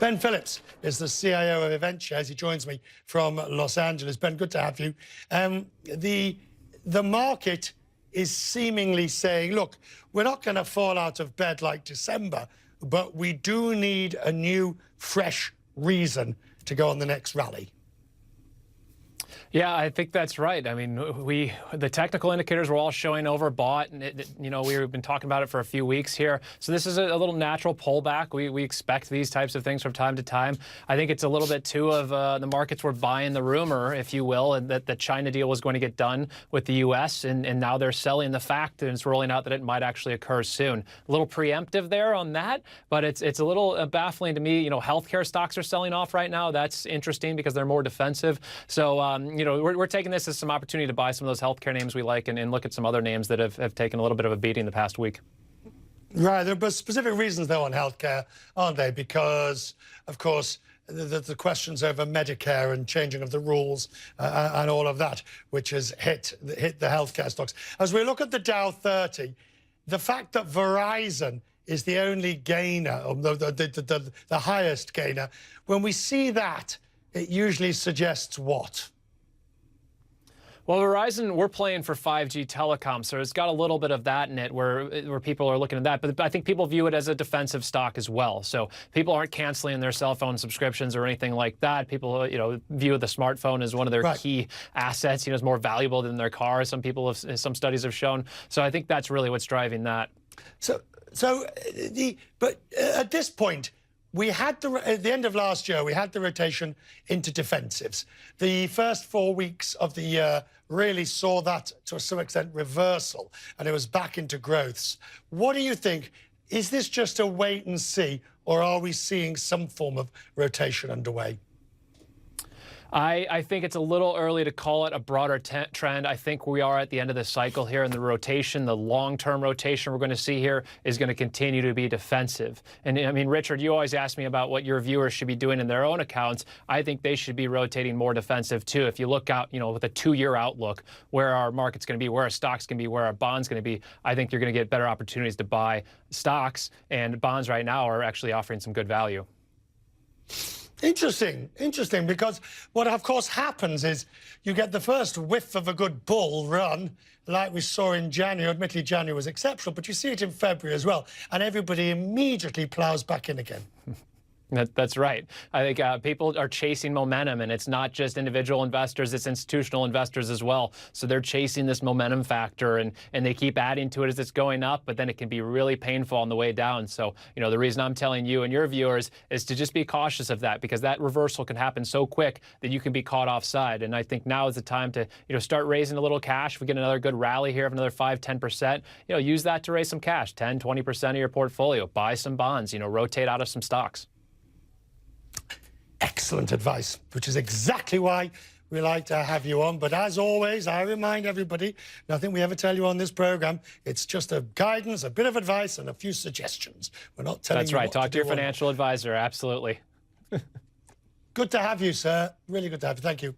Ben Phillips is the CIO of EventShares. He joins me from Los Angeles. Ben, good to have you. The market is seemingly saying, look, we're not going to fall out of bed like December, but we do need a new, fresh reason to go on the next rally. Yeah, I think that's right. I mean, the technical indicators were all showing overbought, and we've been talking about it for a few weeks here. So this is a little natural pullback. We expect these types of things from time to time. I think it's a little bit too of the markets were buying the rumor, if you will, and that the China deal was going to get done with the U.S. and now they're selling the fact and it's rolling out that it might actually occur soon. A little preemptive there on that, but it's a little baffling to me. Healthcare stocks are selling off right now. That's interesting because they're more defensive. So we're taking this as some opportunity to buy some of those healthcare names we like and look at some other names that have taken a little bit of a beating the past week. Right. There are specific reasons, though, on healthcare, aren't they? Because, of course, the questions over Medicare and changing of the rules and all of that, which has hit the healthcare stocks. As we look at the Dow 30, the fact that Verizon is the only gainer, or the highest gainer, when we see that, it usually suggests what? Well, Verizon, we're playing for 5G telecom, so it's got a little bit of that in it where people are looking at that. But I think people view it as a defensive stock as well. So people aren't canceling their cell phone subscriptions or anything like that. People, view the smartphone as one of their key assets. It's more valuable than their car. Some studies have shown. So I think that's really what's driving that. But at this point, we had at the end of last year, we had the rotation into defensives. The first 4 weeks of the year really saw that, to some extent, reversal, and it was back into growths. What do you think? Is this just a wait and see, or are we seeing some form of rotation underway? I think it's a little early to call it a broader trend. I think we are at the end of the cycle here, and the rotation, the long-term rotation we're going to see here is going to continue to be defensive. And I mean, Richard, you always ask me about what your viewers should be doing in their own accounts. I think they should be rotating more defensive too. If you look out, with a 2-year outlook, where our market's going to be, where our stocks can be, where our bonds going to be, I think you're going to get better opportunities to buy stocks, and bonds right now are actually offering some good value. Interesting, because what, of course, happens is you get the first whiff of a good bull run, like we saw in January. Admittedly, January was exceptional, but you see it in February as well, and everybody immediately plows back in again. That's right. I think people are chasing momentum, and it's not just individual investors, it's institutional investors as well. So they're chasing this momentum factor, and they keep adding to it as it's going up, but then it can be really painful on the way down. So, the reason I'm telling you and your viewers is to just be cautious of that, because that reversal can happen so quick that you can be caught offside. And I think now is the time to, start raising a little cash. If we get another good rally here of another 5–10%, use that to raise some cash, 10–20% of your portfolio. Buy some bonds, rotate out of some stocks. Excellent advice, which is exactly why we like to have you on. But as always, I remind everybody, nothing we ever tell you on this program, it's just a guidance, a bit of advice, and a few suggestions. We're not telling you. That's right. Talk to your financial advisor. Absolutely. Good to have you, sir. Really good to have you. Thank you.